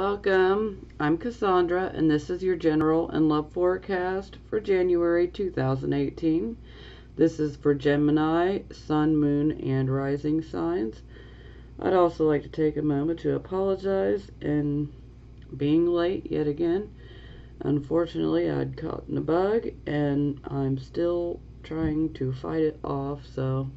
Welcome. I'm Cassandra, and this is your general and love forecast for January 2018. This is for Gemini, Sun, Moon, and Rising signs. I'd also like to take a moment to apologize in being late yet again. Unfortunately, I'd caught in a bug, and I'm still trying to fight it off, so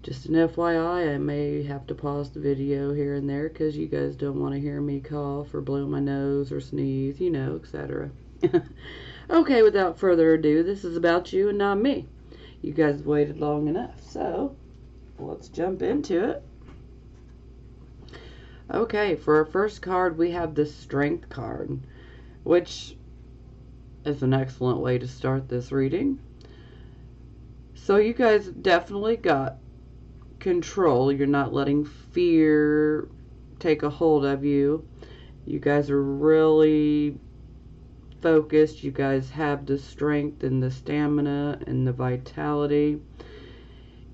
just an FYI, I may have to pause the video here and there because you guys don't want to hear me cough or blow my nose or sneeze, etc. Okay, without further ado, this is about you and not me. You guys waited long enough, so let's jump into it. Okay, for our first card, we have the Strength card, which is an excellent way to start this reading. So you guys definitely got control. You're not letting fear take a hold of you. You guys are really focused. You guys have the strength and the stamina and the vitality.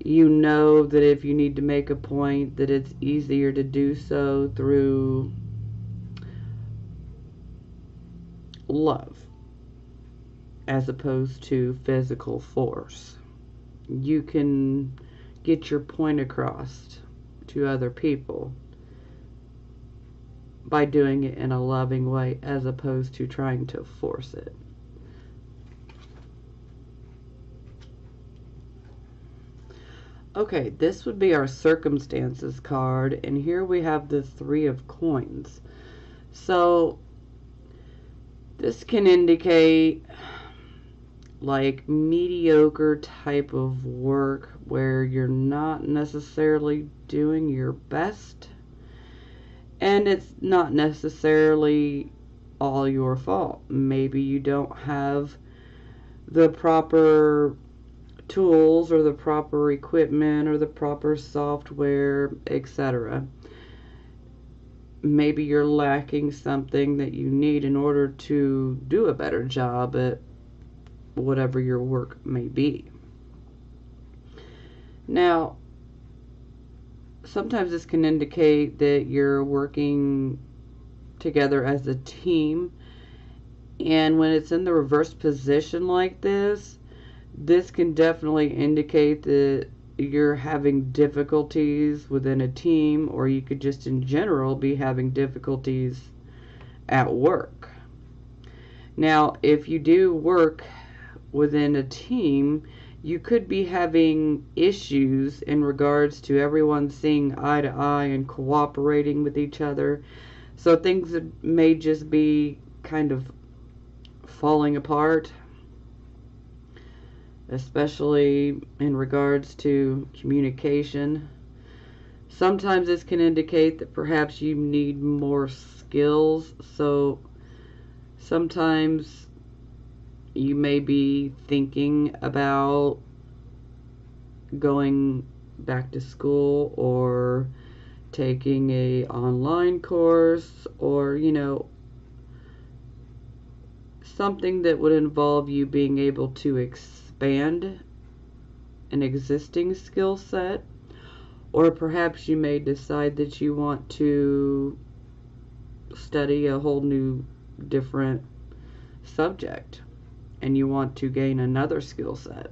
You know that if you need to make a point, that it's easier to do so through love as opposed to physical force. You can get your point across to other people by doing it in a loving way as opposed to trying to force it. Okay, this would be our Circumstances card, and here we have the Three of Coins. So this can indicate like mediocre type of work where you're not necessarily doing your best, and it's not necessarily all your fault. Maybe you don't have the proper tools or the proper equipment or the proper software, etc. Maybe you're lacking something that you need in order to do a better job at whatever your work may be. Now, sometimes this can indicate that you're working together as a team, and when it's in the reverse position like this, this can definitely indicate that you're having difficulties within a team, or you could just in general be having difficulties at work. Now, if you do work within a team, you could be having issues in regards to everyone seeing eye to eye and cooperating with each other. So things may just be kind of falling apart, especially in regards to communication. Sometimes this can indicate that perhaps you need more skills. So sometimes you may be thinking about going back to school or taking a online course, or something that would involve you being able to expand an existing skill set. Or perhaps you may decide that you want to study a whole new different subject and you want to gain another skill set.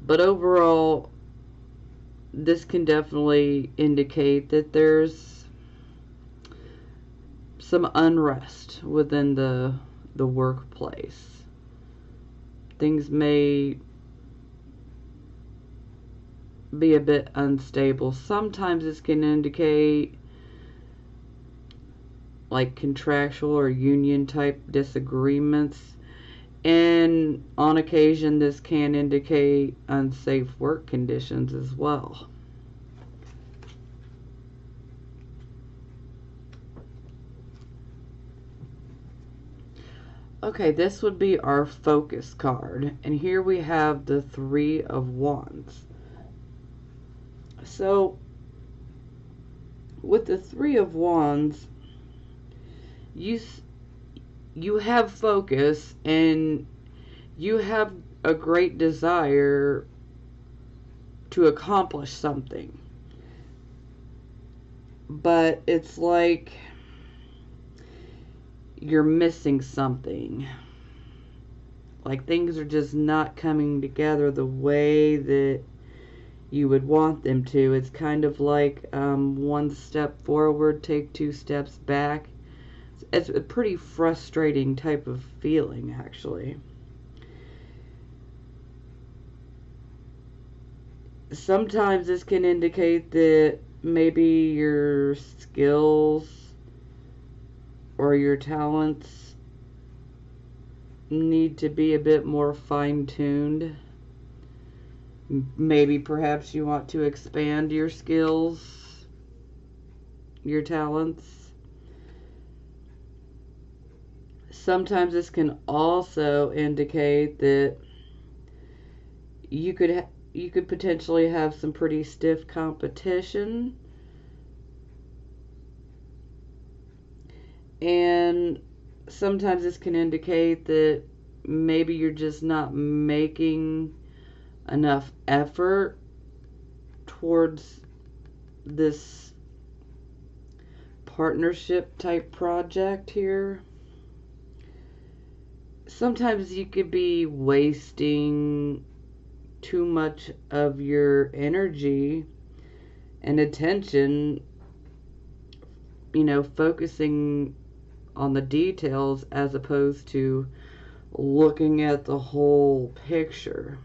But overall, this can definitely indicate that there's some unrest within the workplace. Things may be a bit unstable. Sometimes this can indicate like contractual or union type disagreements, and on occasion this can indicate unsafe work conditions as well. Okay, this would be our Focus card, and here we have the Three of Wands. So with the Three of Wands, you have focus and you have a great desire to accomplish something. but it's like you're missing something. Like things are just not coming together the way that you would want them to. It's kind of like one step forward, take two steps back. It's a pretty frustrating type of feeling, actually. Sometimes this can indicate that maybe your skills or your talents need to be a bit more fine-tuned. Maybe perhaps you want to expand your skills, your talents. Sometimes this can also indicate that you could potentially have some pretty stiff competition, and sometimes this can indicate that maybe you're just not making enough effort towards this partnership type project here. Sometimes you could be wasting too much of your energy and attention, focusing on the details as opposed to looking at the whole picture.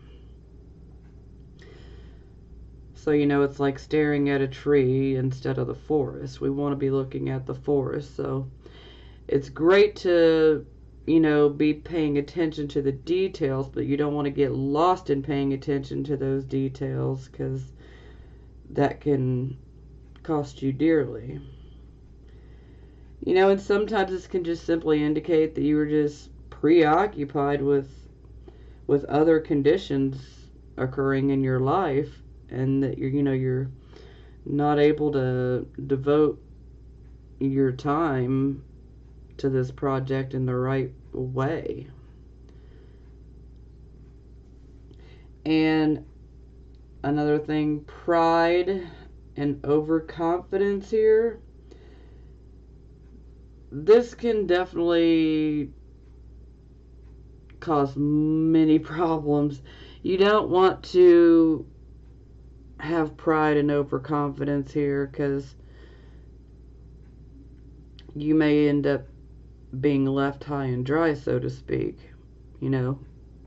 So, it's like staring at a tree instead of the forest. We want to be looking at the forest. So, it's great to, be paying attention to the details, but you don't want to get lost in paying attention to those details because that can cost you dearly. And sometimes this can just simply indicate that you were just preoccupied with other conditions occurring in your life, and that you're not able to devote your time to this project in the right way. And another thing, pride and overconfidence here. This can definitely cause many problems. You don't want to have pride and overconfidence here, because you may end up being left high and dry, so to speak.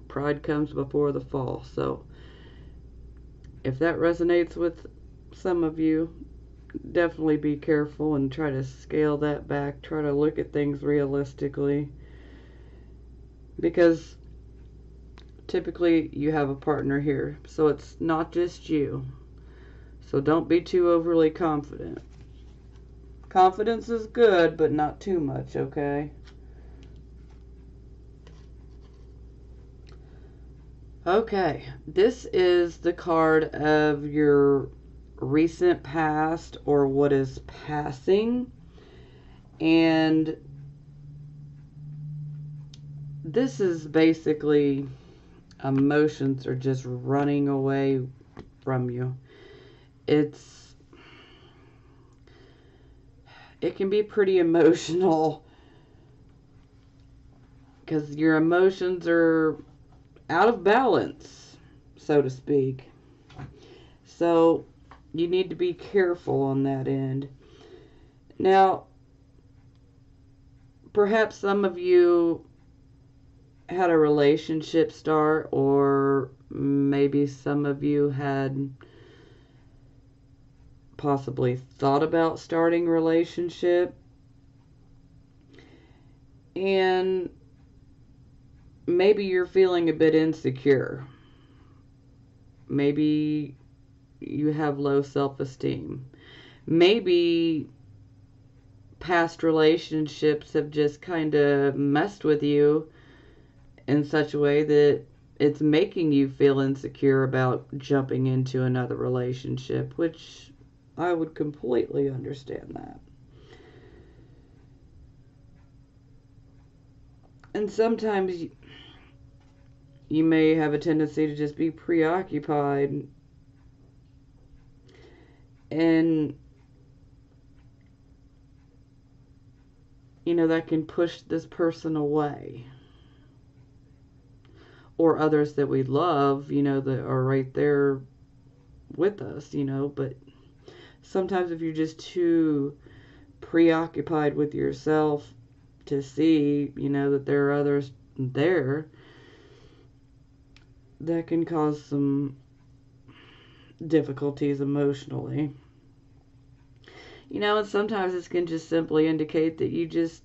Pride comes before the fall. So if that resonates with some of you, definitely be careful and try to scale that back. Try to look at things realistically, because typically you have a partner here, so it's not just you. So don't be too overly confident. Confidence is good, but not too much, okay? Okay, this is the card of your recent past, or what is passing. And this is basically emotions are just running away from you. It can be pretty emotional, because your emotions are out of balance, so to speak. So you need to be careful on that end. Now, perhaps some of you had a relationship start, or maybe some of you had possibly thought about starting a relationship, and maybe you're feeling a bit insecure. Maybe you have low self-esteem. Maybe past relationships have just kind of messed with you in such a way that it's making you feel insecure about jumping into another relationship, which I would completely understand that. And sometimes you may have a tendency to just be preoccupied and that can push this person away. Or others that we love, that are right there with us, but sometimes if you're just too preoccupied with yourself to see, that there are others there, that can cause some difficulties emotionally. And sometimes this can just simply indicate that you just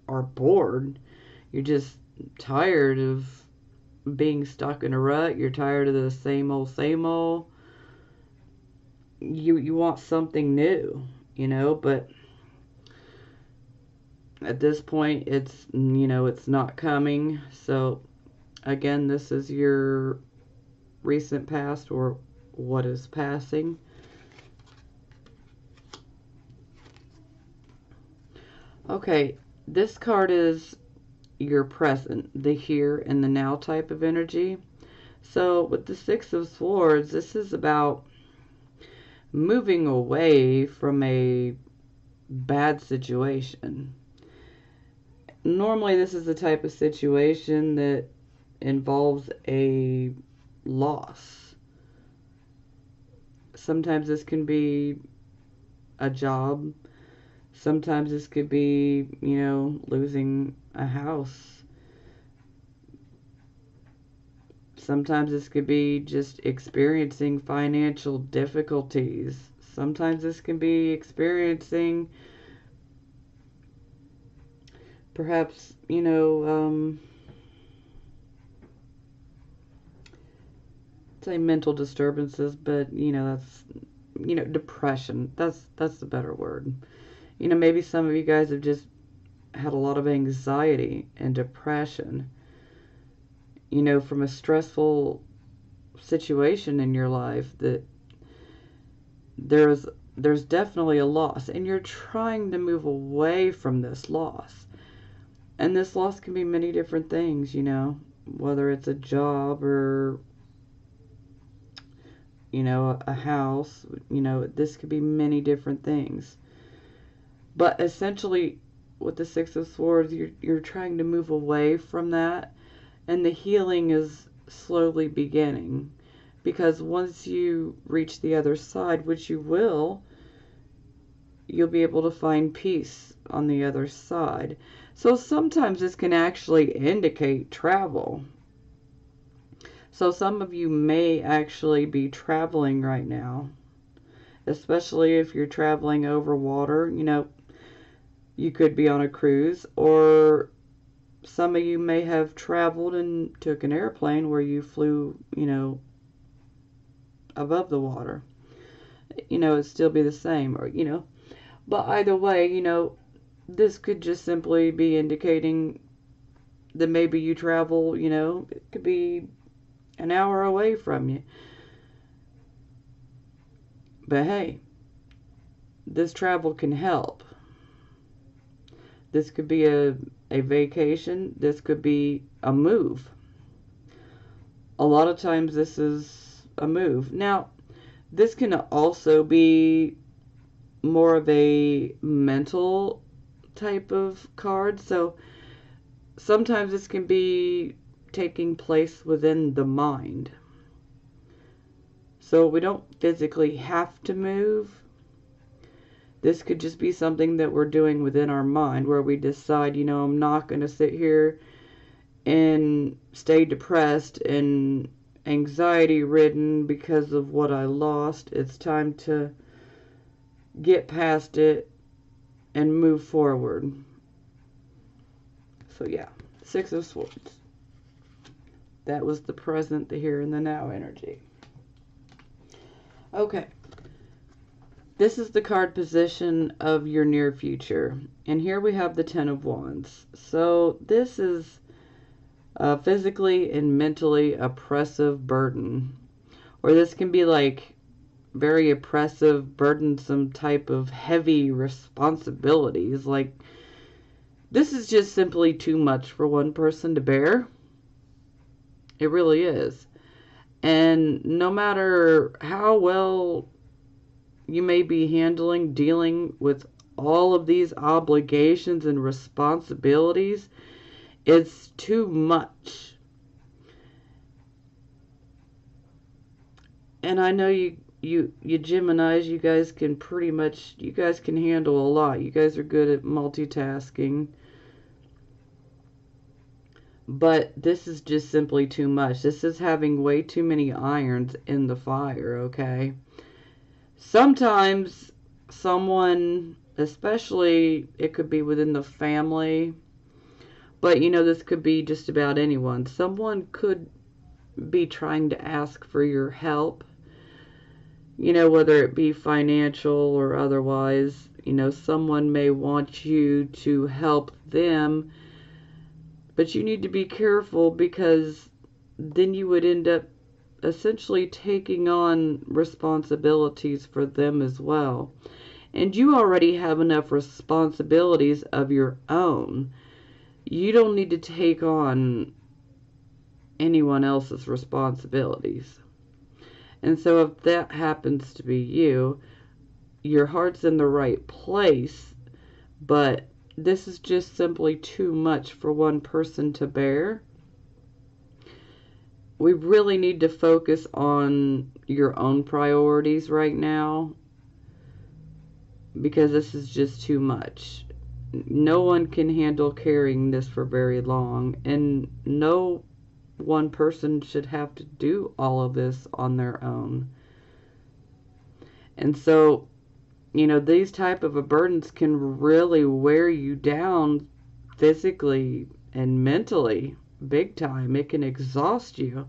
are bored. You're just tired of being stuck in a rut. You're tired of the same old, same old. You want something new, but at this point it's not coming. So again, this is your recent past or what is passing. Okay, this card is your present, the here and the now type of energy. So with the Six of Swords, this is about moving away from a bad situation. Normally this is the type of situation that involves a loss. Sometimes this can be a job. Sometimes this could be, losing a house. Sometimes this could be just experiencing financial difficulties. Sometimes this can be experiencing perhaps, say mental disturbances, but, that's, depression. That's the better word. Maybe some of you guys have just had a lot of anxiety and depression, from a stressful situation in your life, that there's definitely a loss, and you're trying to move away from this loss. And this loss can be many different things, whether it's a job or, a house, this could be many different things. But essentially, with the Six of Swords, you're trying to move away from that, and the healing is slowly beginning. Because once you reach the other side, which you will, you'll be able to find peace on the other side. So sometimes this can actually indicate travel. So some of you may actually be traveling right now, especially if you're traveling over water. You could be on a cruise, or some of you may have traveled and took an airplane where you flew, above the water. It'd still be the same, or, but either way, this could just simply be indicating that maybe you travel, it could be an hour away from you. But hey, this travel can help. This could be a vacation. This could be a move. A lot of times this is a move. Now, this can also be more of a mental type of card. So sometimes this can be taking place within the mind. So we don't physically have to move. This could just be something that we're doing within our mind, where we decide, I'm not going to sit here and stay depressed and anxiety ridden because of what I lost. It's time to get past it and move forward. So yeah, Six of Swords. That was the present, the here, and the now energy. Okay. This is the card position of your near future. And here we have the Ten of Wands. So this is a physically and mentally oppressive burden. Or this can be like very oppressive, burdensome type of heavy responsibilities. Like, this is just simply too much for one person to bear. It really is. And no matter how well you may be dealing with all of these obligations and responsibilities. It's too much. And I know you Geminis, you guys can handle a lot. You guys are good at multitasking. But this is just simply too much. This is having way too many irons in the fire, okay? Sometimes someone, especially it could be within the family, but this could be just about anyone. Someone could be trying to ask for your help, whether it be financial or otherwise. Someone may want you to help them, but you need to be careful, because then you would end up essentially taking on responsibilities for them as well. And you already have enough responsibilities of your own. You don't need to take on anyone else's responsibilities. And so if that happens to be you, your heart's in the right place, but this is just simply too much for one person to bear. We really need to focus on your own priorities right now, because this is just too much. No one can handle carrying this for very long, and no one person should have to do all of this on their own. And so, these type of burdens can really wear you down physically and mentally big time. It can exhaust you.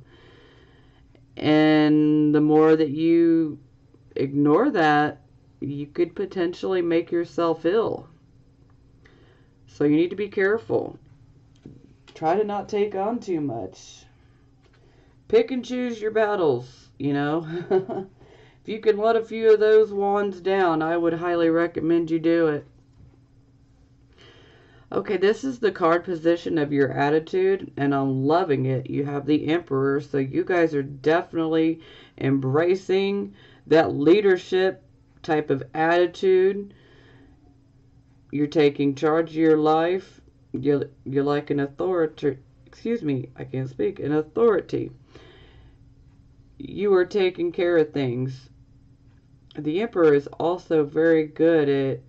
And the more that you ignore that, you could potentially make yourself ill. So you need to be careful. Try to not take on too much. Pick and choose your battles, If you can let a few of those wands down, I would highly recommend you do it. Okay, this is the card position of your attitude, and I'm loving it. You have the Emperor, so you guys are definitely embracing that leadership type of attitude. You're taking charge of your life. You're like an authority. Excuse me, I can't speak. An authority. You are taking care of things. The Emperor is also very good at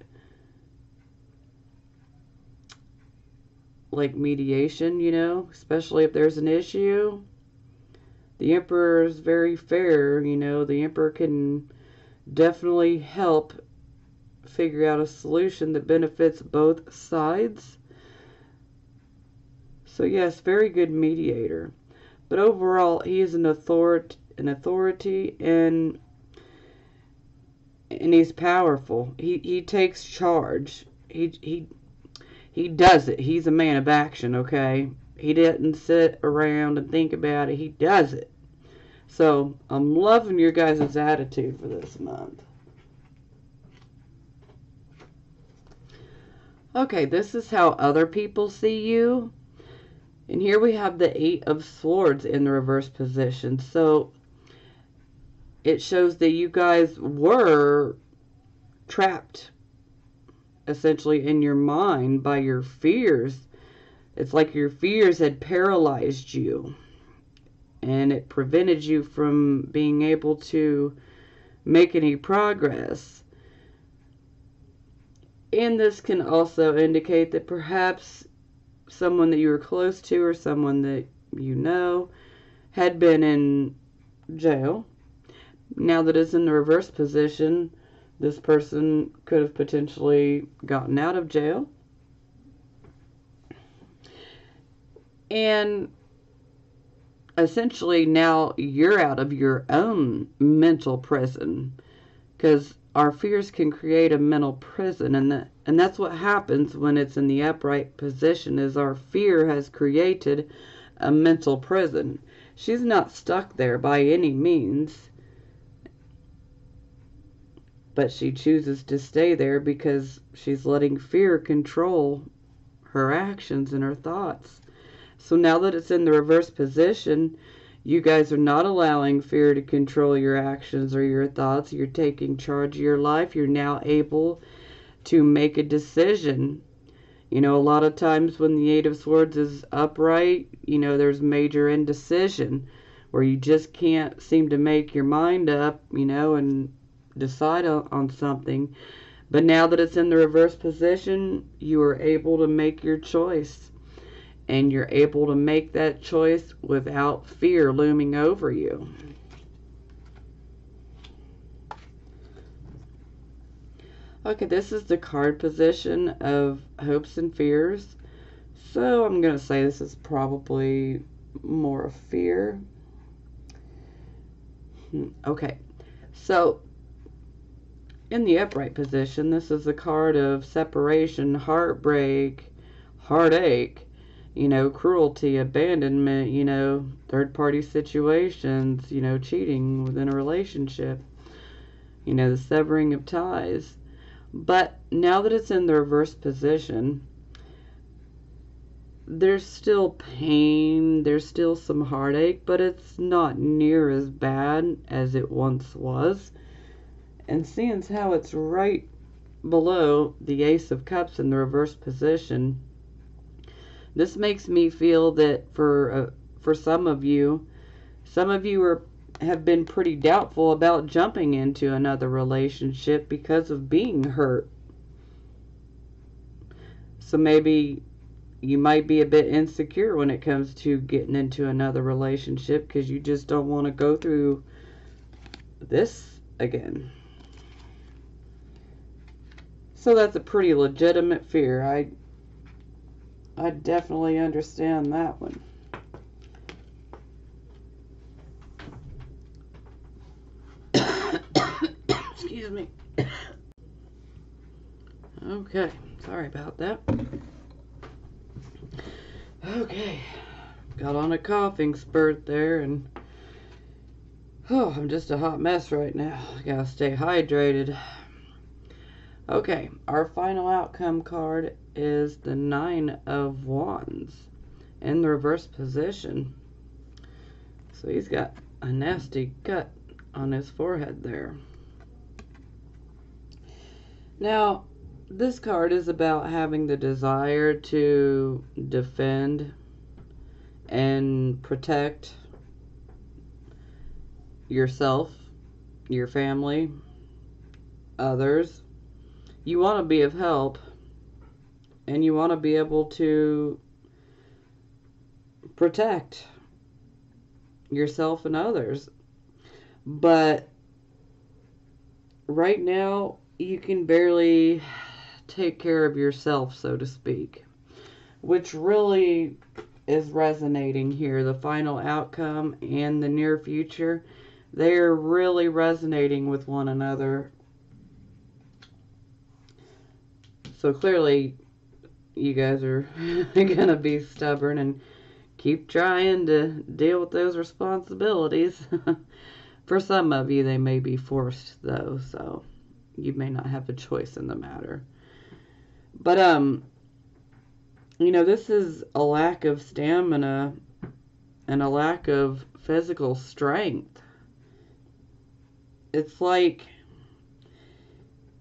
mediation, especially if there's an issue. The Emperor is very fair, the Emperor can definitely help figure out a solution that benefits both sides. So yes, very good mediator. But overall, he is an authority, and he's powerful. He takes charge. He does it. He's a man of action, okay? He didn't sit around and think about it. He does it. So, I'm loving your guys' attitude for this month. Okay, this is how other people see you. And here we have the 8 of Swords in the reverse position. So, it shows that you guys were trapped essentially in your mind by your fears. It's like your fears had paralyzed you, and it prevented you from being able to make any progress. And this can also indicate that perhaps someone that you were close to, or someone that had been in jail. Now that it's in the reverse position, this person could have potentially gotten out of jail. And essentially now you're out of your own mental prison, because our fears can create a mental prison, and that's what happens when it's in the upright position, is our fear has created a mental prison. She's not stuck there by any means, but she chooses to stay there because she's letting fear control her actions and her thoughts. So now that it's in the reverse position, you guys are not allowing fear to control your actions or your thoughts. You're taking charge of your life. You're now able to make a decision. You know, a lot of times when the Eight of Swords is upright, you know, there's major indecision where you just can't seem to make your mind up, you know, and decide on something. But now that it's in the reverse position, you are able to make your choice. And you're able to make that choice without fear looming over you. Okay, this is the card position of hopes and fears. So I'm going to say this is probably more of fear. Okay, so in the upright position, this is a card of separation, heartbreak, heartache, you know, cruelty, abandonment, you know, third-party situations, you know, cheating within a relationship, you know, the severing of ties. But now that it's in the reverse position, there's still pain, there's still some heartache, but it's not near as bad as it once was. And seeing as how it's right below the Ace of Cups in the reverse position, this makes me feel that for some of you have been pretty doubtful about jumping into another relationship because of being hurt. So maybe you might be a bit insecure when it comes to getting into another relationship because you just don't want to go through this again. So that's a pretty legitimate fear. I definitely understand that one. Excuse me. Okay, sorry about that. Okay, got on a coughing spurt there, and I'm just a hot mess right now. I gotta stay hydrated. Okay, our final outcome card is the Nine of Wands in the reverse position. So he's got a nasty cut on his forehead there. Now, this card is about having the desire to defend and protect yourself, your family, others. You want to be of help, and you want to be able to protect yourself and others. But right now, you can barely take care of yourself, so to speak, which really is resonating here. The final outcome and the near future, they are really resonating with one another. So clearly, you guys are going to be stubborn and keep trying to deal with those responsibilities. For some of you, they may be forced, though, so you may not have a choice in the matter. But, you know, this is a lack of stamina and a lack of physical strength. It's like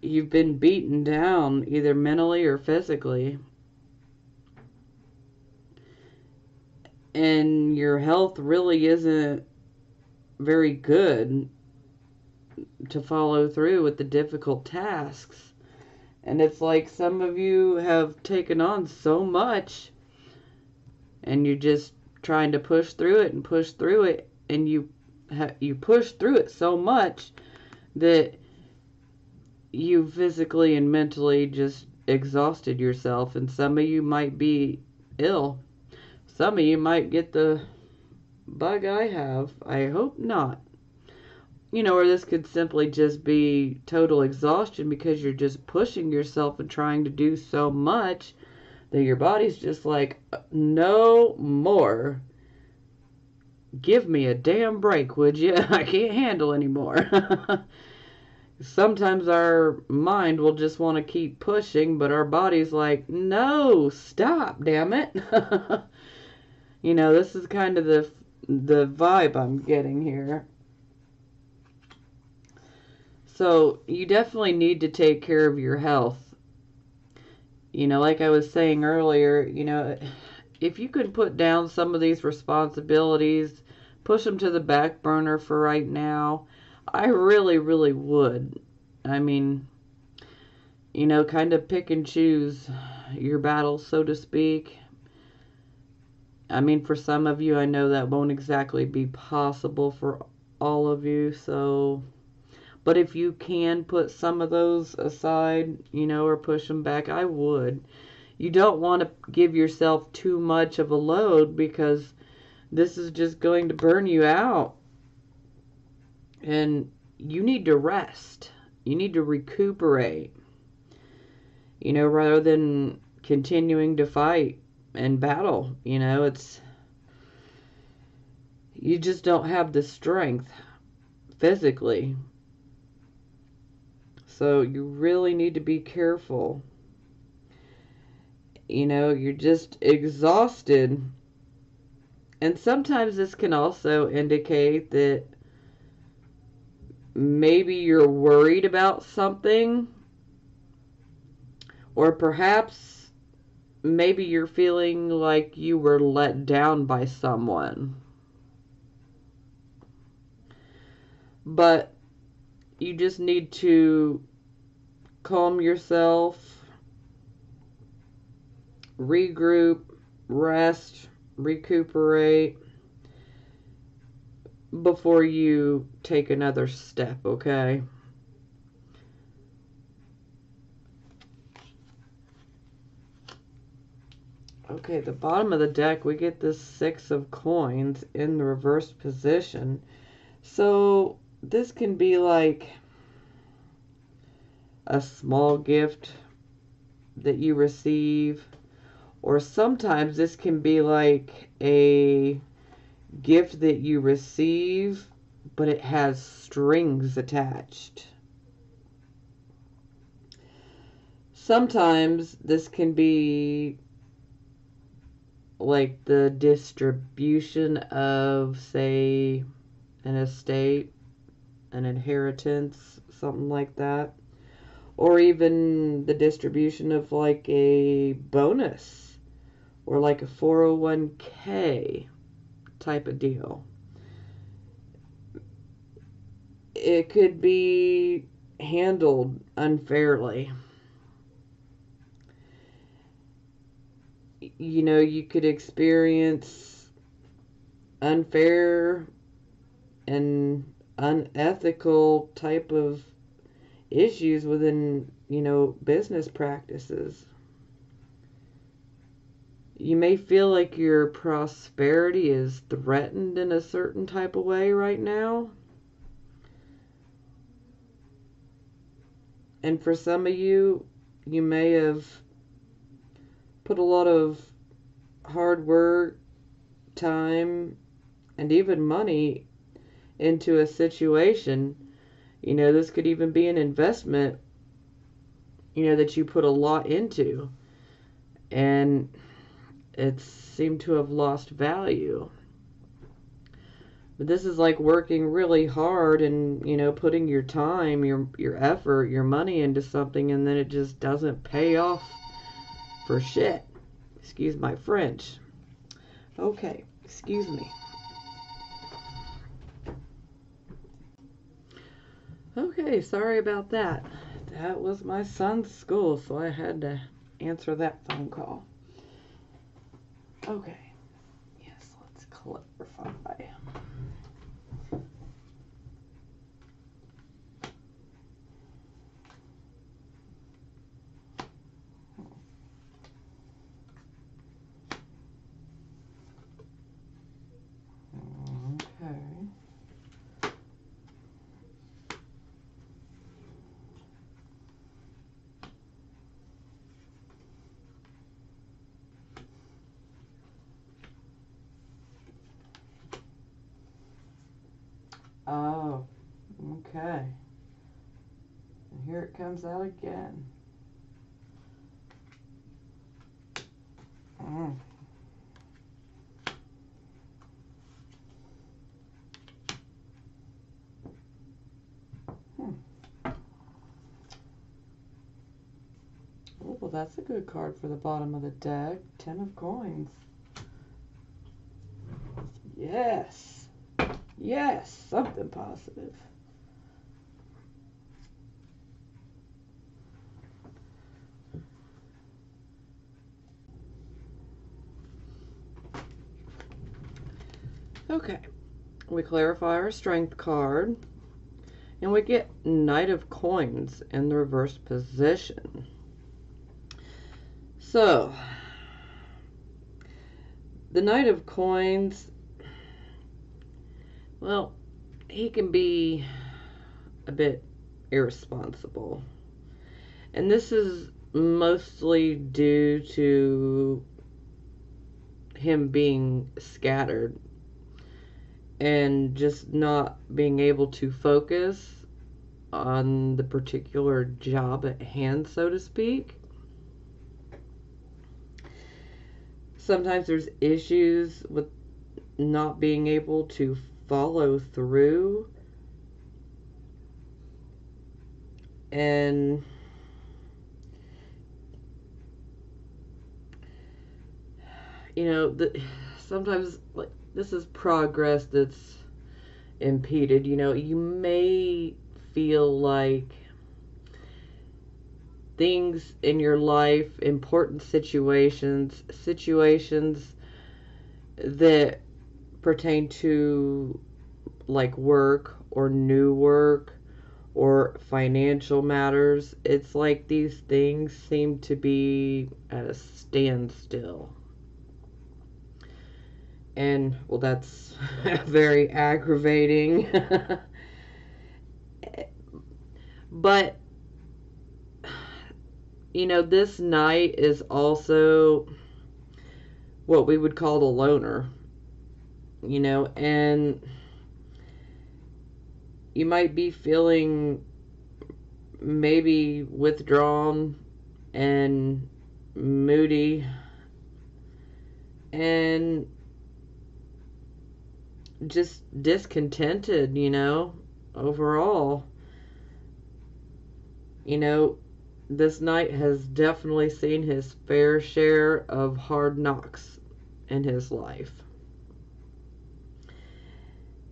you've been beaten down either mentally or physically, and your health really isn't very good to follow through with the difficult tasks. And it's like some of you have taken on so much, and you're just trying to push through it and push through it, and you push through it so much that you physically and mentally just exhausted yourself. And some of you might be ill. Some of you might get the bug I have. I hope not. You know, or this could simply just be total exhaustion because you're just pushing yourself and trying to do so much that your body's just like, no more. Give me a damn break, would you? I can't handle anymore. Sometimes our mind will just want to keep pushing, but our body's like, no, stop, damn it. You know, this is kind of the vibe I'm getting here. So you definitely need to take care of your health. Like I was saying earlier, if you could put down some of these responsibilities, push them to the back burner for right now, I really, really would. I mean, kind of pick and choose your battles, so to speak. I mean, for some of you, I know that won't exactly be possible for all of you, so. But if you can put some of those aside, or push them back, I would. You don't want to give yourself too much of a load because this is just going to burn you out. And you need to rest. You need to recuperate, rather than continuing to fight and battle. You just don't have the strength physically. So you really need to be careful. You're just exhausted. And sometimes this can also indicate that maybe you're worried about something, or perhaps maybe you're feeling like you were let down by someone. But you just need to calm yourself, regroup, rest, recuperate before you take another step, okay? Okay, the bottom of the deck, we get this Six of Coins in the reversed position. So this can be like a small gift that you receive, or sometimes this can be like a gift that you receive, but it has strings attached. Sometimes this can be like the distribution of, say, an estate, an inheritance, something like that. Or even the distribution of like a bonus or like a 401k type of deal. It could be handled unfairly. You could experience unfair and unethical type of issues within, business practices. You may feel like your prosperity is threatened in a certain type of way right now. And for some of you, you may have put a lot of hard work, time, and even money into a situation. This could even be an investment, that you put a lot into. And it seemed to have lost value. But this is like working really hard and, putting your time, your effort, your money into something, and then it just doesn't pay off for shit. Excuse my French. Okay, excuse me. Okay, sorry about that. That was my son's school, so I had to answer that phone call. Okay, yes, let's clarify. Oh, okay. And here it comes out again. Mm. Well, that's a good card for the bottom of the deck. 10 of coins. Yes. Yes, something positive. Okay. We clarify our strength card. And we get Knight of Coins in the reverse position. So, the Knight of Coins, well, he can be a bit irresponsible. And this is mostly due to him being scattered and just not being able to focus on the particular job at hand, so to speak. Sometimes there's issues with not being able to follow through, and sometimes, like, this is progress that's impeded. You may feel like things in your life, important situations that pertain to like work or new work or financial matters, it's like these things seem to be at a standstill. And, well, that's very aggravating. But, this knight is also what we would call the loner. And you might be feeling maybe withdrawn and moody and just discontented, overall. This knight has definitely seen his fair share of hard knocks in his life.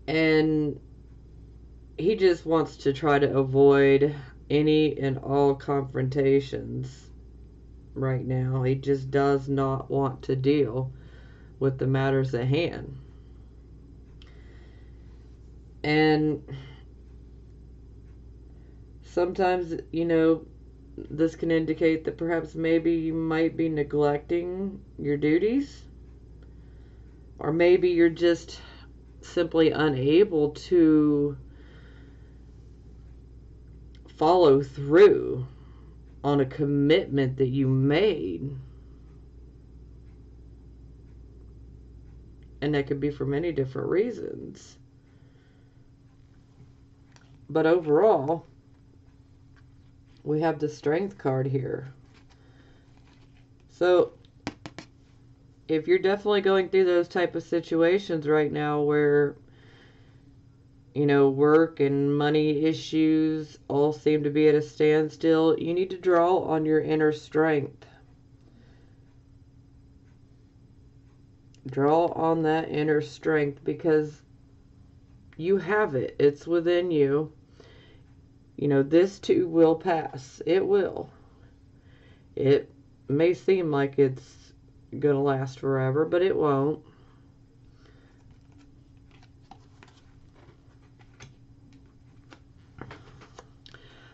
And he just wants to try to avoid any and all confrontations right now. He just does not want to deal with the matters at hand. And sometimes, this can indicate that perhaps maybe you might be neglecting your duties, or maybe you're just simply unable to follow through on a commitment that you made. And that could be for many different reasons. But overall, we have the Strength card here. So, if you're definitely going through those type of situations right now where, work and money issues all seem to be at a standstill, you need to draw on your inner strength. Draw on that inner strength, because you have it. It's within you. This too will pass. It will. It may seem like it's going to last forever, but it won't.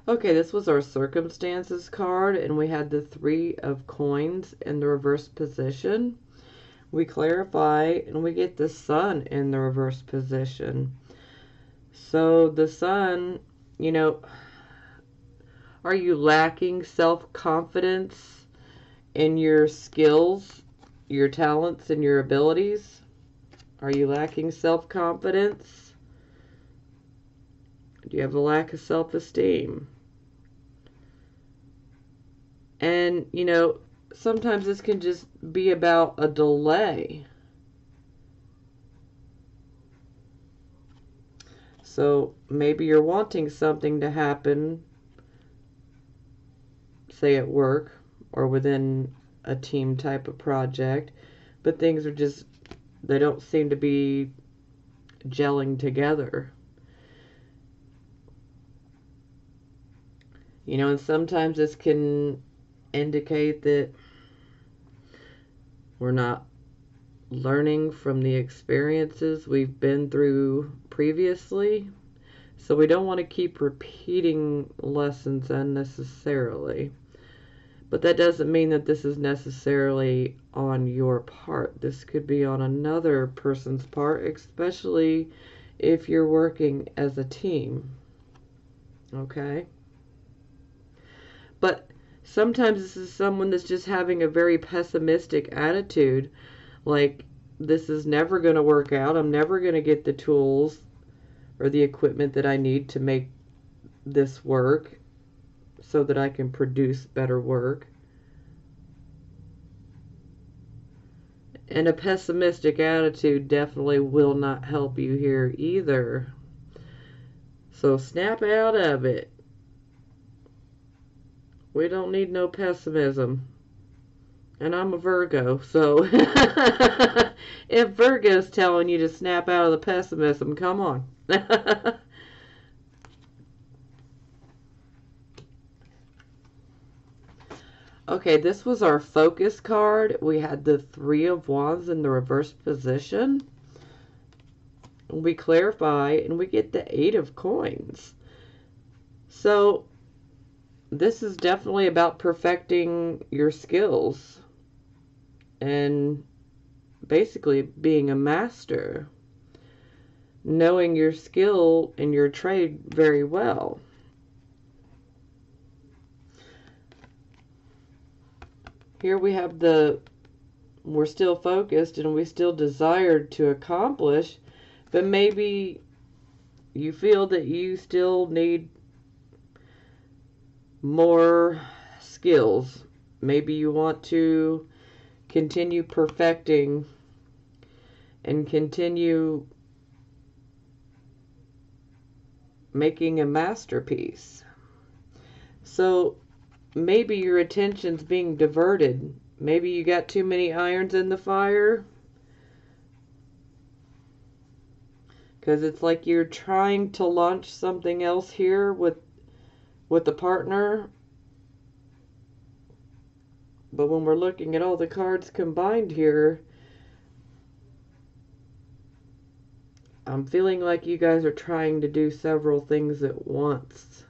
Okay, this was our circumstances card, and we had the 3 of coins in the reverse position. We clarify, and we get the Sun in the reverse position. So the Sun, are you lacking self-confidence in your skills, your talents, and your abilities? Are you lacking self-confidence? Do you have a lack of self-esteem? And, sometimes this can just be about a delay. So maybe you're wanting something to happen, say at work or within a team type of project, but things are just, they don't seem to be gelling together. You know, and sometimes this can indicate that we're not learning from the experiences we've been through previously. So we don't want to keep repeating lessons unnecessarily. But that doesn't mean that this is necessarily on your part. This could be on another person's part, especially if you're working as a team. Okay? But sometimes this is someone that's just having a very pessimistic attitude. Like, this is never going to work out. I'm never going to get the tools or the equipment that I need to make this work so that I can produce better work. And a pessimistic attitude definitely will not help you here either. So snap out of it. We don't need no pessimism. And I'm a Virgo, so if Virgo's telling you to snap out of the pessimism, come on. Okay, this was our focus card. We had the Three of Wands in the reverse position. We clarify, and we get the Eight of Coins. So this is definitely about perfecting your skills and basically being a master, knowing your skill and your trade very well. Here we have we're still focused and we still desired to accomplish, but maybe you feel that you still need more skills. Maybe you want to continue perfecting and continue making a masterpiece. So maybe your attention's being diverted. Maybe you got too many irons in the fire. Because it's like you're trying to launch something else here with a partner. But when we're looking at all the cards combined here, I'm feeling like you guys are trying to do several things at once.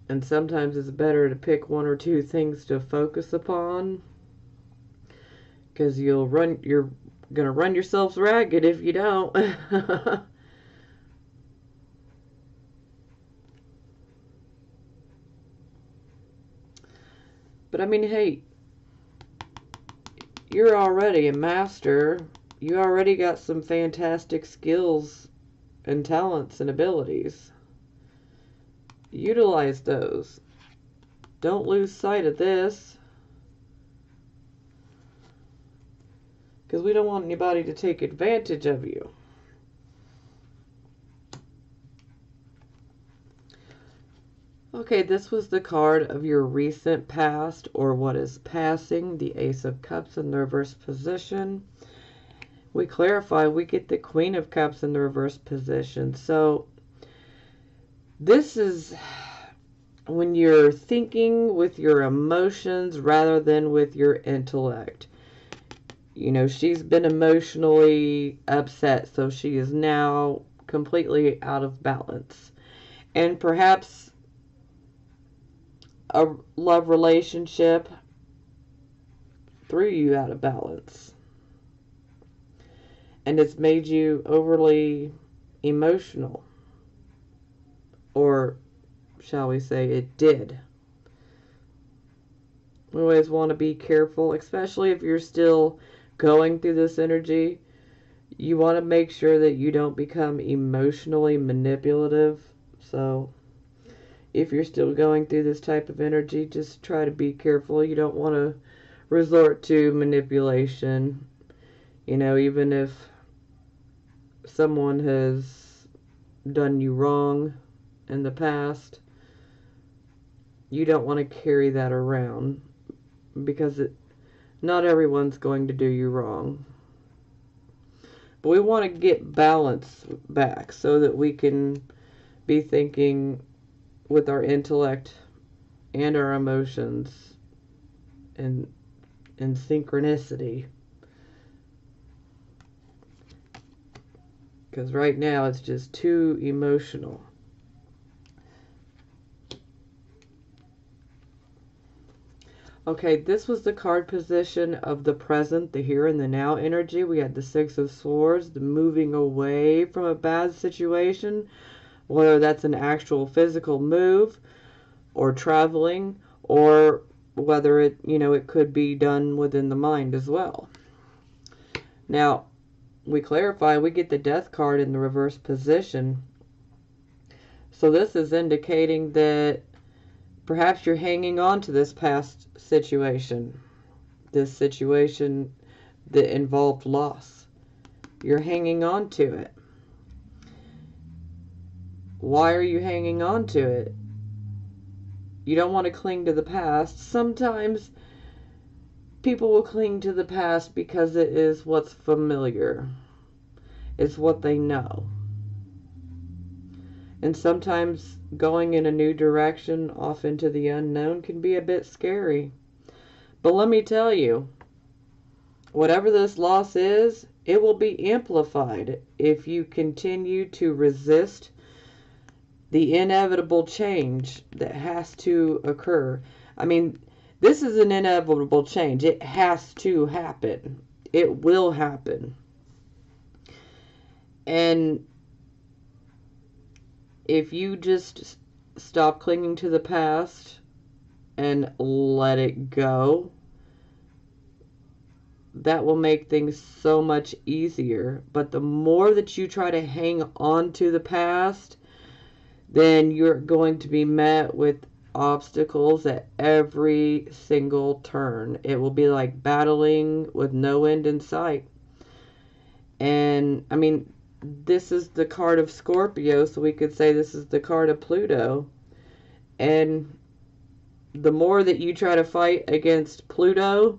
And sometimes it's better to pick one or two things to focus upon, because you're gonna run yourselves ragged if you don't. But I mean, hey, you're already a master. You already got some fantastic skills and talents and abilities. Utilize those. Don't lose sight of this, because we don't want anybody to take advantage of you. Okay, this was the card of your recent past or what is passing, the Ace of Cups in the reverse position. We clarify, we get the Queen of Cups in the reverse position. So this is when you're thinking with your emotions rather than with your intellect. You know, she's been emotionally upset, so she is now completely out of balance. And perhaps a love relationship threw you out of balance. And it's made you overly emotional. Or shall we say it did. We always want to be careful, especially if you're still going through this energy. You want to make sure that you don't become emotionally manipulative. So if you're still going through this type of energy, just try to be careful. You don't want to resort to manipulation. You know, even if someone has done you wrong in the past, you don't want to carry that around, because not everyone's going to do you wrong. But we want to get balance back so that we can be thinking with our intellect and our emotions in synchronicity. Because right now it's just too emotional. Okay, this was the card position of the present, the here and the now energy. We had the Six of Swords, the moving away from a bad situation, whether that's an actual physical move or traveling, or whether it could be done within the mind as well. Now, we clarify, we get the Death card in the reverse position. So this is indicating that perhaps you're hanging on to this past situation, this situation that involved loss. You're hanging on to it. Why are you hanging on to it? You don't want to cling to the past. Sometimes people will cling to the past because it is what's familiar. It's what they know. And sometimes going in a new direction, off into the unknown, can be a bit scary. But let me tell you, whatever this loss is, it will be amplified if you continue to resist the inevitable change that has to occur. I mean, this is an inevitable change. It has to happen. It will happen. And if you just stop clinging to the past and let it go, that will make things so much easier. But the more that you try to hang on to the past, then you're going to be met with obstacles at every single turn. It will be like battling with no end in sight. And I mean, this is the card of Scorpio, so we could say this is the card of Pluto. And the more that you try to fight against Pluto,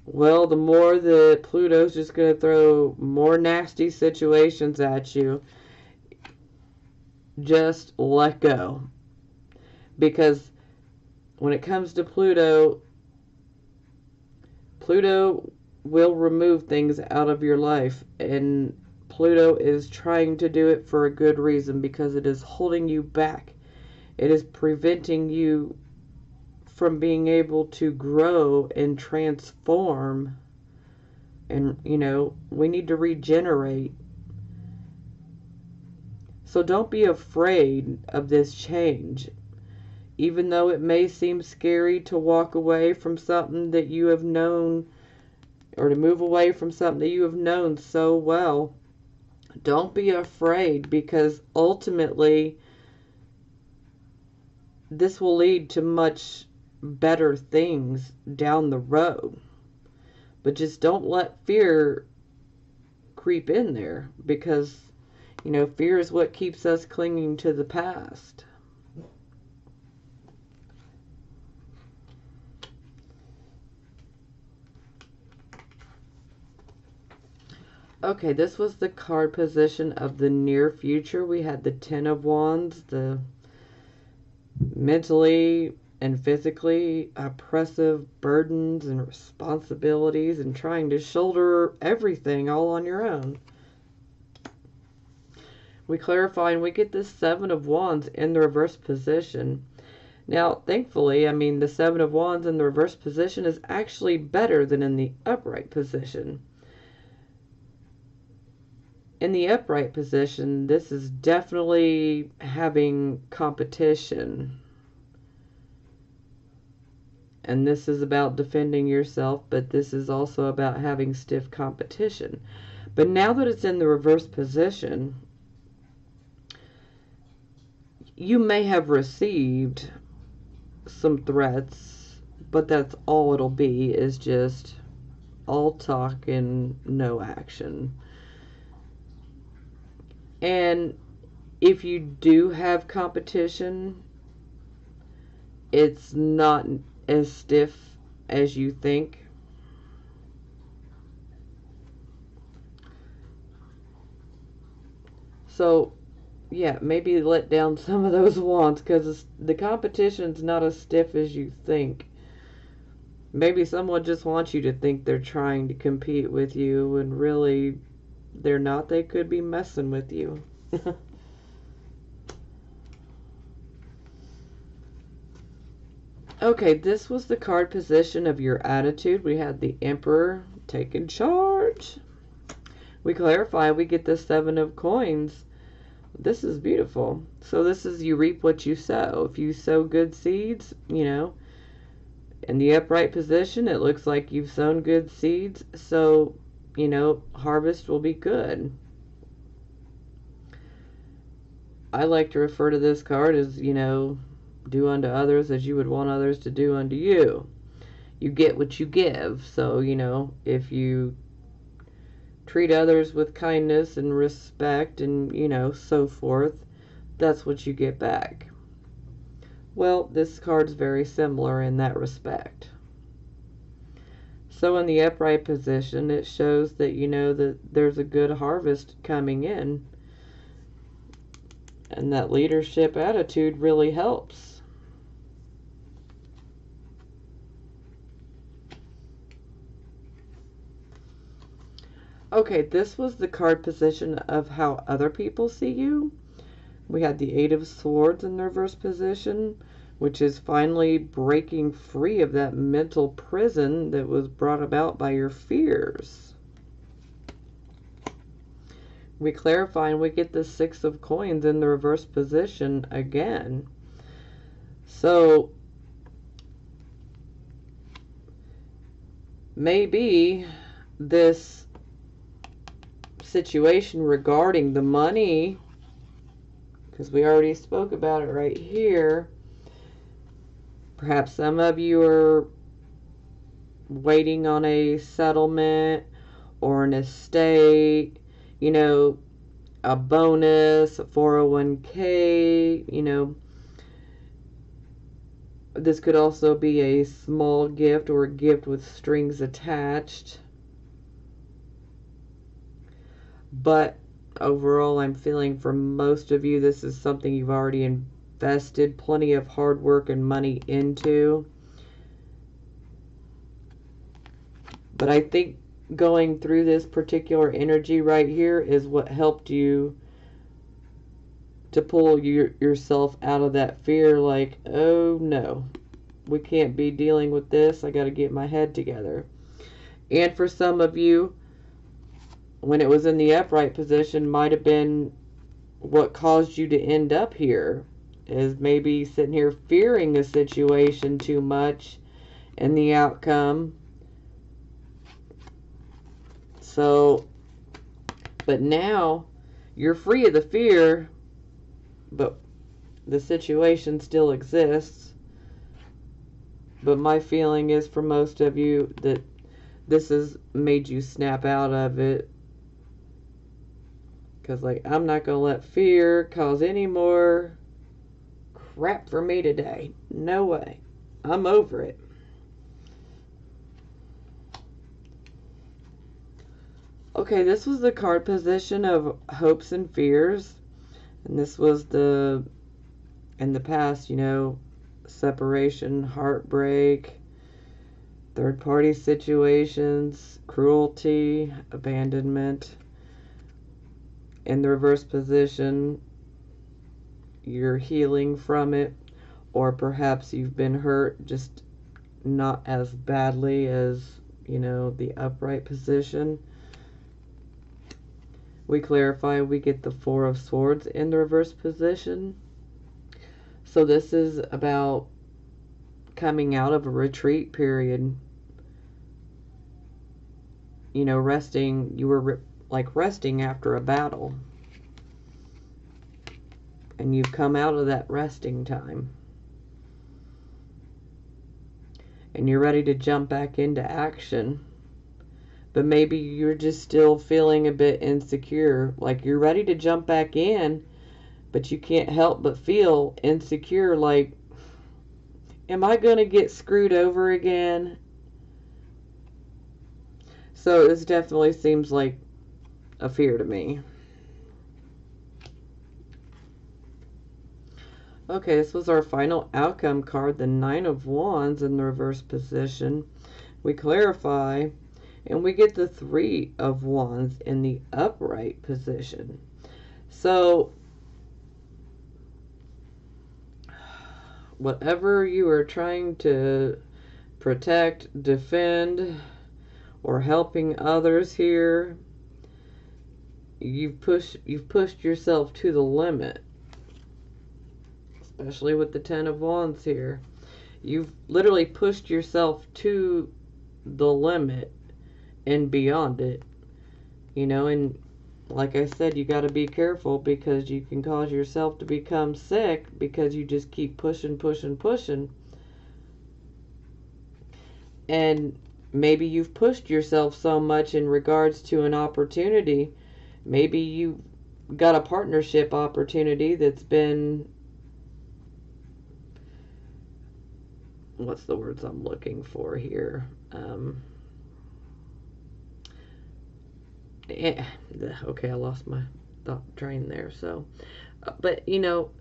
well, the more that Pluto's just going to throw more nasty situations at you. Just let go. Because when it comes to Pluto, Pluto will remove things out of your life, and Pluto is trying to do it for a good reason, because it is holding you back. It is preventing you from being able to grow and transform. And, we need to regenerate. So don't be afraid of this change. Even though it may seem scary to walk away from something that you have known, or to move away from something that you have known so well, don't be afraid, because ultimately this will lead to much better things down the road. But just don't let fear creep in there, because fear is what keeps us clinging to the past. Okay, this was the card position of the near future. We had the Ten of Wands, the mentally and physically oppressive burdens and responsibilities, and trying to shoulder everything all on your own. We clarify, and we get this Seven of Wands in the reverse position. Now, thankfully, the Seven of Wands in the reverse position is actually better than in the upright position. In the upright position, this is definitely having competition. And this is about defending yourself, but this is also about having stiff competition. But now that it's in the reverse position, you may have received some threats, but that's all it'll be, is just all talk and no action. And if you do have competition, it's not as stiff as you think. So, yeah, maybe let down some of those wands, because the competition's not as stiff as you think. Maybe someone just wants you to think they're trying to compete with you, and really they're not. They could be messing with you. Okay, this was the card position of your attitude. We had the Emperor taking charge. We clarify, we get the Seven of Coins. This is beautiful. So this is you reap what you sow. If you sow good seeds, in the upright position, it looks like you've sown good seeds. So, harvest will be good. I like to refer to this card as, do unto others as you would want others to do unto you. You get what you give. So, if you treat others with kindness and respect and, so forth, that's what you get back. Well, this card's very similar in that respect. So in the upright position, it shows that that there's a good harvest coming in. And that leadership attitude really helps. Okay, this was the card position of how other people see you. We had the Eight of Swords in the reverse position, which is finally breaking free of that mental prison that was brought about by your fears. We clarify and we get the Six of Coins in the reverse position again. So maybe this situation regarding the money, because we already spoke about it right here, perhaps some of you are waiting on a settlement or an estate, a bonus, a 401k, this could also be a small gift or a gift with strings attached. But overall, I'm feeling for most of you, this is something you've already invested plenty of hard work and money into. But I think going through this particular energy right here is what helped you to pull yourself out of that fear, like, oh no, we can't be dealing with this. I got to get my head together. And for some of you, when it was in the upright position, might have been what caused you to end up here, is maybe sitting here fearing a situation too much and the outcome. So, but now you're free of the fear, but the situation still exists. But my feeling is for most of you that this has made you snap out of it. Because, I'm not going to let fear cause any more crap for me today. No way. I'm over it. Okay, this was the card position of hopes and fears. And this was in the past, separation, heartbreak, third-party situations, cruelty, abandonment. In the reverse position, you're healing from it, or perhaps you've been hurt, just not as badly as, the upright position. We clarify, we get the Four of Swords in the reverse position. So this is about coming out of a retreat period. Resting. You were resting after a battle. And you've come out of that resting time. And you're ready to jump back into action. But maybe you're just still feeling a bit insecure. Like you're ready to jump back in, but you can't help but feel insecure. Like Am I going to get screwed over again? So this definitely seems like a fear to me. Okay, this was our final outcome card, the Nine of Wands in the reverse position. We clarify, and we get the Three of Wands in the upright position. So, whatever you are trying to protect, defend, or helping others here, you've pushed yourself to the limit. Especially with the Ten of Wands here. You've literally pushed yourself to the limit and beyond it. You know, and like I said, you got to be careful because you can cause yourself to become sick because you just keep pushing. And maybe you've pushed yourself so much in regards to an opportunity. Maybe you got a partnership opportunity that's been, what's the words I'm looking for here? Okay, I lost my thought train there. So, but you know,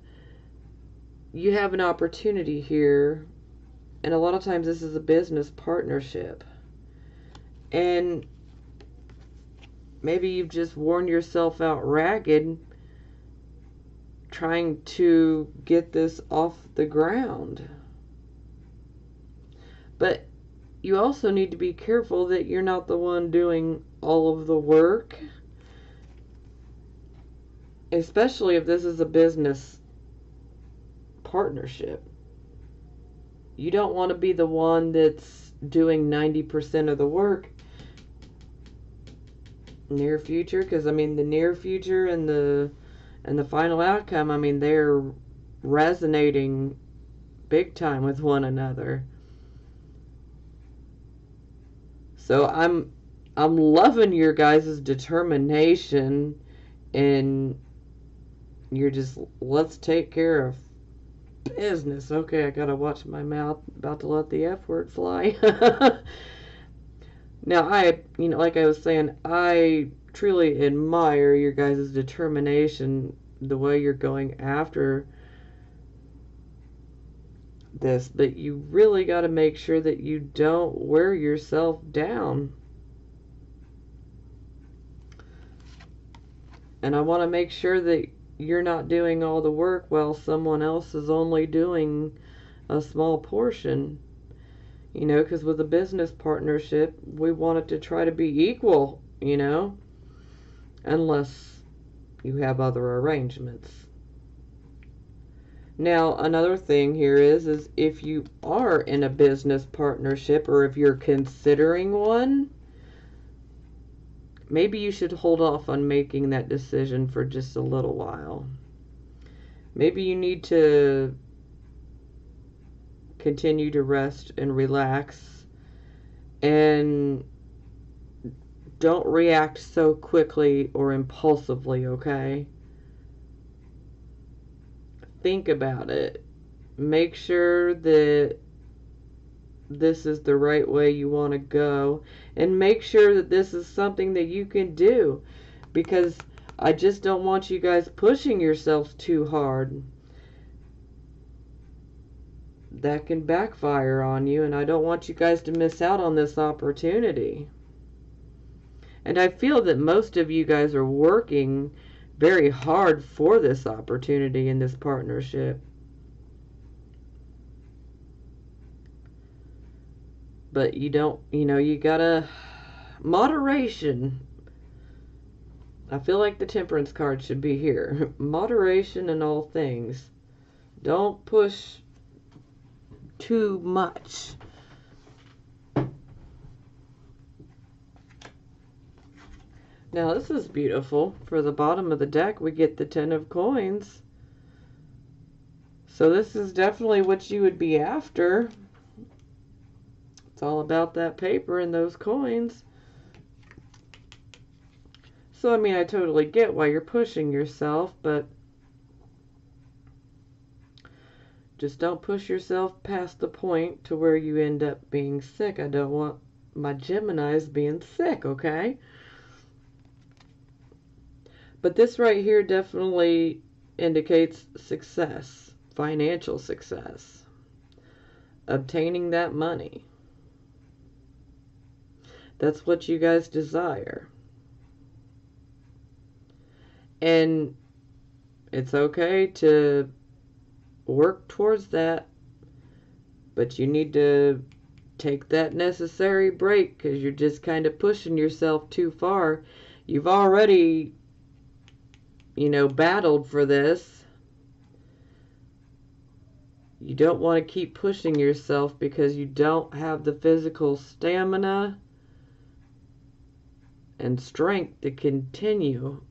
you have an opportunity here, and a lot of times this is a business partnership, and maybe you've just worn yourself out ragged trying to get this off the ground. But you also need to be careful that you're not the one doing all of the work, especially if this is a business partnership. You don't want to be the one that's doing 90% of the work near future, because I mean the near future and the final outcome, I mean they're resonating big time with one another. So I'm loving your guys' determination, and you're just, let's take care of business. Okay, I gotta watch my mouth, about to let the F word fly. Now, like I was saying, I truly admire your guys' determination, the way you're going after this, but you really got to make sure that you don't wear yourself down. And I want to make sure that you're not doing all the work while someone else is only doing a small portion. You know, because with a business partnership, we want it to try to be equal, you know, unless you have other arrangements. Now, another thing here is if you are in a business partnership, or if you're considering one, maybe you should hold off on making that decision for just a little while. Maybe you need to continue to rest and relax, and don't react so quickly or impulsively, okay? Think about it. Make sure that this is the right way you want to go, and make sure that this is something that you can do, because I just don't want you guys pushing yourselves too hard. That can backfire on you, and I don't want you guys to miss out on this opportunity. And I feel that most of you guys are working very hard for this opportunity in this partnership. But you don't, you gotta, moderation. I feel like the temperance card should be here. Moderation in all things. Don't push too much. Now this is beautiful. For the bottom of the deck, we get the Ten of Coins. So this is definitely what you would be after. It's all about that paper and those coins. So, I mean, I totally get why you're pushing yourself, but Just don't push yourself past the point to where you end up being sick. I don't want my Geminis being sick, okay? But this right here definitely indicates success, financial success, obtaining that money. That's what you guys desire. And it's okay to work towards that, but you need to take that necessary break because you're just kind of pushing yourself too far. You've already, battled for this. You don't want to keep pushing yourself because you don't have the physical stamina and strength to continue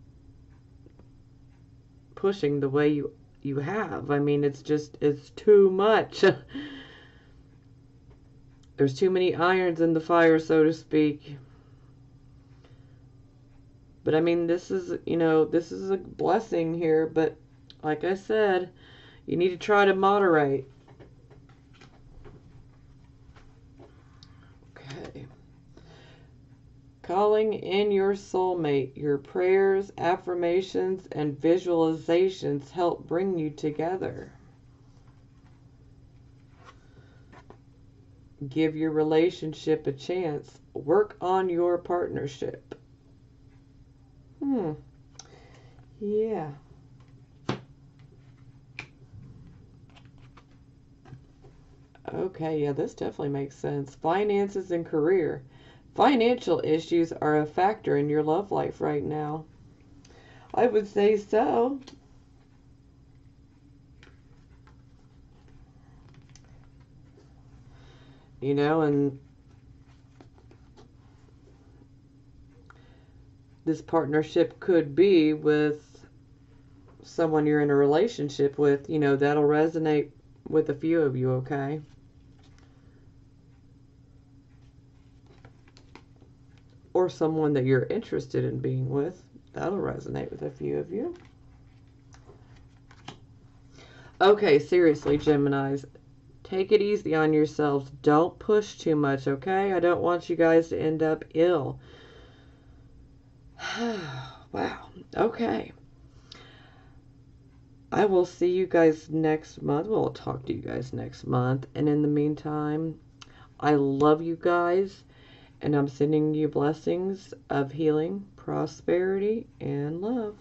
pushing the way you have. I mean, it's too much. There's too many irons in the fire, so to speak. But I mean, this is a blessing here, but like I said, you need to try to moderate. Okay. Calling in your soulmate. Your prayers, affirmations, and visualizations help bring you together. Give your relationship a chance. Work on your partnership. Yeah. Okay, yeah, this definitely makes sense. Finances and career. Financial issues are a factor in your love life right now. I would say so. And this partnership could be with someone you're in a relationship with. That'll resonate with a few of you, okay? Or someone that you're interested in being with. That'll resonate with a few of you. Okay, seriously, Geminis. Take it easy on yourselves. Don't push too much, okay? I don't want you guys to end up ill. Wow. Okay. I will see you guys next month. Well, I'll talk to you guys next month. And in the meantime, I love you guys. And I'm sending you blessings of healing, prosperity, and love.